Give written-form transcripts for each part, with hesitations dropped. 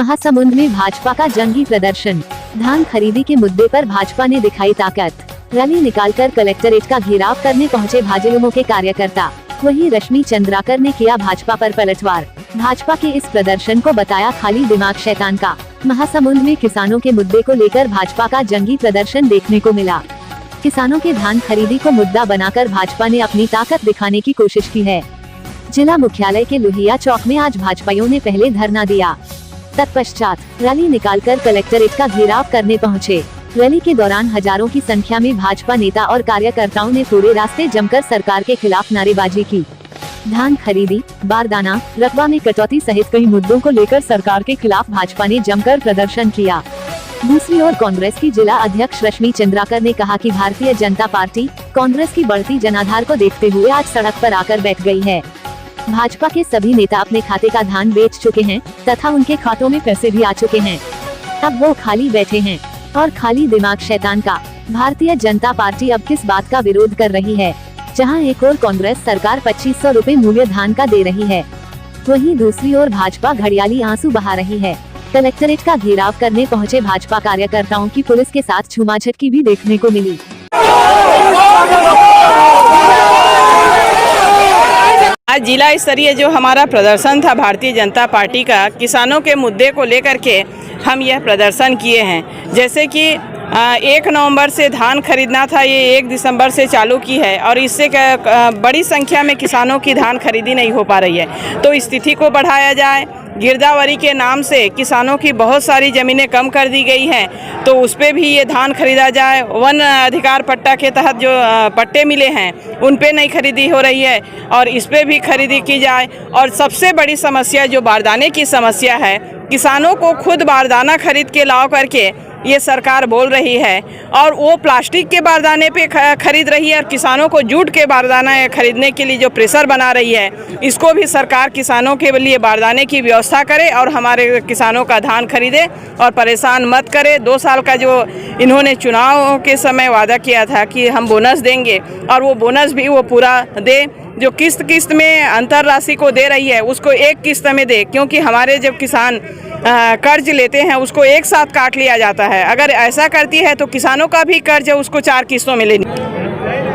महासमुंद में भाजपा का जंगी प्रदर्शन। धान खरीदी के मुद्दे पर भाजपा ने दिखाई ताकत। रैली निकालकर कलेक्ट्रेट का घेराव करने पहुंचे भाजयुमो के कार्यकर्ता। वहीं रश्मि चंद्राकर ने किया भाजपा पर पलटवार। भाजपा के इस प्रदर्शन को बताया खाली दिमाग शैतान का। महासमुंद में किसानों के मुद्दे को लेकर भाजपा का जंगी प्रदर्शन देखने को मिला। किसानों के धान खरीदी को मुद्दा बनाकर भाजपा ने अपनी ताकत दिखाने की कोशिश की है। जिला मुख्यालय के लोहिया चौक में आज भाजपाइयों ने पहले धरना दिया। तत्पश्चात रैली निकालकर कलेक्ट्रेट का घेराव करने पहुंचे। रैली के दौरान हजारों की संख्या में भाजपा नेता और कार्यकर्ताओं ने पूरे रास्ते जमकर सरकार के खिलाफ नारेबाजी की। धान खरीदी, बारदाना, रकबा में कटौती सहित कई मुद्दों को लेकर सरकार के खिलाफ भाजपा ने जमकर प्रदर्शन किया। दूसरी ओर कांग्रेस की जिला अध्यक्ष रश्मि चंद्राकर ने कहा कि भारतीय जनता पार्टी कांग्रेस की बढ़ती जनाधार को देखते हुए आज सड़क पर आकर बैठ गई है। भाजपा के सभी नेता अपने खाते का धान बेच चुके हैं तथा उनके खातों में पैसे भी आ चुके हैं। अब वो खाली बैठे हैं और खाली दिमाग शैतान का। भारतीय जनता पार्टी अब किस बात का विरोध कर रही है? जहां एक ओर कांग्रेस सरकार 2500 रुपए मूल्य धान का दे रही है, वहीं दूसरी ओर भाजपा घड़ियाली आंसू बहा रही है। कलेक्ट्रेट का घेराव करने पहुंचे भाजपा कार्यकर्ताओं की पुलिस के साथ छूमाछटकी भी देखने को मिली। आज जिला स्तरीय जो हमारा प्रदर्शन था भारतीय जनता पार्टी का, किसानों के मुद्दे को लेकर के हम यह प्रदर्शन किए हैं। जैसे कि 1 नवंबर से धान खरीदना था, ये 1 दिसंबर से चालू की है और इससे बड़ी संख्या में किसानों की धान खरीदी नहीं हो पा रही है। तो स्थिति को बढ़ाया जाए। गिरदावरी के नाम से किसानों की बहुत सारी ज़मीनें कम कर दी गई हैं, तो उस पे भी ये धान खरीदा जाए। वन अधिकार पट्टा के तहत जो पट्टे मिले हैं उन पे नहीं खरीदी हो रही है और इस पे भी खरीदी की जाए। और सबसे बड़ी समस्या जो बारदाने की समस्या है, किसानों को खुद बारदाना खरीद के लाओ करके ये सरकार बोल रही है और वो प्लास्टिक के बारदाने पे खरीद रही है और किसानों को जूट के बारदाना खरीदने के लिए जो प्रेशर बना रही है, इसको भी सरकार किसानों के लिए बारदाने की व्यवस्था करे और हमारे किसानों का धान खरीदे और परेशान मत करे। 2 साल का जो इन्होंने चुनाव के समय वादा किया था कि हम बोनस देंगे और वो बोनस भी वो पूरा दे। जो किस्त में अंतर राशि को दे रही है उसको एक किस्त में दे, क्योंकि हमारे जब किसान कर्ज लेते हैं उसको एक साथ काट लिया जाता है। अगर ऐसा करती है तो किसानों का भी कर्ज है उसको 4 किस्तों में लेनी।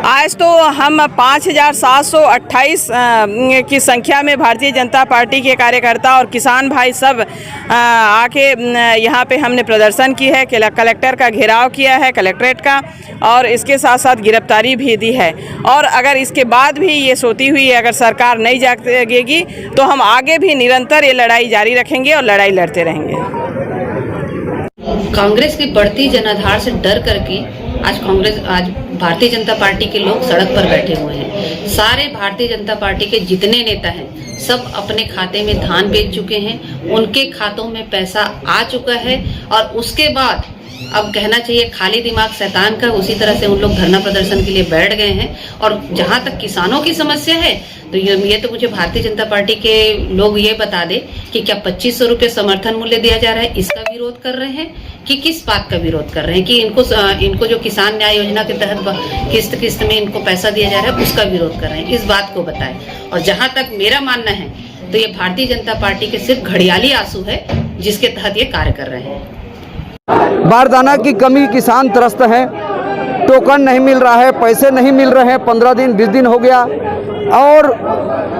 आज तो हम 5728 की संख्या में भारतीय जनता पार्टी के कार्यकर्ता और किसान भाई सब आके यहाँ पे हमने प्रदर्शन की है। कलेक्टर का घेराव किया है, कलेक्ट्रेट का, और इसके साथ साथ गिरफ्तारी भी दी है। और अगर इसके बाद भी ये सोती हुई अगर सरकार नहीं जागेगी तो हम आगे भी निरंतर ये लड़ाई जारी रखेंगे और लड़ाई लड़ते रहेंगे। कांग्रेस की बढ़ती जनाधार से डर करके आज भारतीय जनता पार्टी के लोग सड़क पर बैठे हुए हैं। सारे भारतीय जनता पार्टी के जितने नेता हैं सब अपने खाते में धान बेच चुके हैं, उनके खातों में पैसा आ चुका है और उसके बाद अब कहना चाहिए खाली दिमाग शैतान का। उसी तरह से उन लोग धरना प्रदर्शन के लिए बैठ गए हैं। और जहां तक किसानों की समस्या है तो ये तो मुझे भारतीय जनता पार्टी के लोग ये बता दे कि क्या 2500 रुपये समर्थन मूल्य दिया जा रहा है, इसका विरोध कर रहे हैं कि किस बात का विरोध कर रहे हैं? कि इनको जो किसान न्याय योजना के तहत किस्त में इनको पैसा दिया जा रहा है उसका विरोध कर रहे हैं, इस बात को बताएं। और जहां तक मेरा मानना है तो ये भारतीय जनता पार्टी के सिर्फ घड़ियाली आंसू है जिसके तहत ये कार्य कर रहे हैं। बारदाना की कमी, किसान त्रस्त हैं, टोकन नहीं मिल रहा है, पैसे नहीं मिल रहे हैं, 15 दिन 20 दिन हो गया। और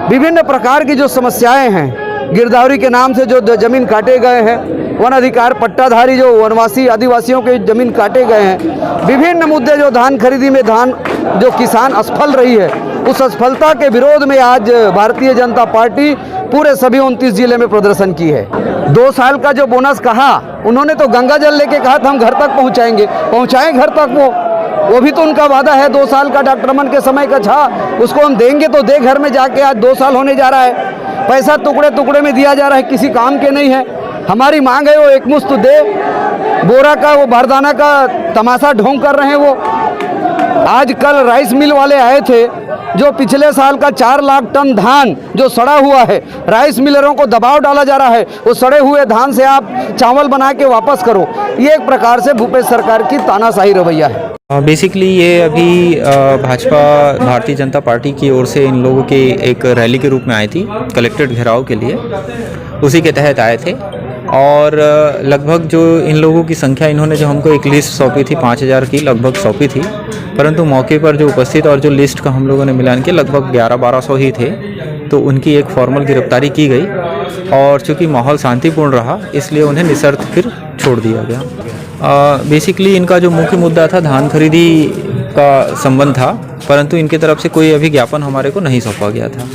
विभिन्न प्रकार की जो समस्याएं हैं, गिरदावरी के नाम से जो जमीन काटे गए हैं, वन अधिकार पट्टाधारी जो वनवासी आदिवासियों के जमीन काटे गए हैं, विभिन्न मुद्दे जो धान खरीदी में धान जो किसान असफल रही है, उस असफलता के विरोध में आज भारतीय जनता पार्टी पूरे सभी 29 जिले में प्रदर्शन की है। 2 साल का जो बोनस कहा, उन्होंने तो गंगा जल लेके कहा था हम घर तक पहुंचाएंगे, पहुंचाएं घर तक। वो भी तो उनका वादा है। 2 साल का डॉक्टर रमन के समय का था, उसको हम देंगे तो दे घर में जाके। आज 2 साल होने जा रहा है, पैसा टुकड़े टुकड़े में दिया जा रहा है, किसी काम के नहीं है। हमारी मांग है वो एकमुश्त दे। बोरा का वो बारदाना का तमाशा ढोंग कर रहे हैं वो। आज कल राइस मिल वाले आए थे, जो पिछले साल का 4 लाख टन धान जो सड़ा हुआ है, राइस मिलरों को दबाव डाला जा रहा है, वो सड़े हुए धान से आप चावल बना के वापस करो। ये एक प्रकार से भूपेश सरकार की तानाशाही रवैया है। बेसिकली ये अभी भाजपा भारतीय जनता पार्टी की ओर से इन लोगों की एक रैली के रूप में आई थी कलेक्ट्रेट घेराव के लिए, उसी के तहत आए थे। और लगभग जो इन लोगों की संख्या, इन्होंने जो हमको एक लिस्ट सौंपी थी 5000 की लगभग सौंपी थी, परंतु मौके पर जो उपस्थित और जो लिस्ट का हम लोगों ने मिलान किया लगभग 1100-1200 ही थे। तो उनकी एक फॉर्मल गिरफ्तारी की गई और चूँकि माहौल शांतिपूर्ण रहा इसलिए उन्हें निशर्त फिर छोड़ दिया गया। बेसिकली इनका जो मुख्य मुद्दा था धान खरीदी का संबंध था, परंतु इनकी तरफ से कोई अभी ज्ञापन हमारे को नहीं सौंपा गया था।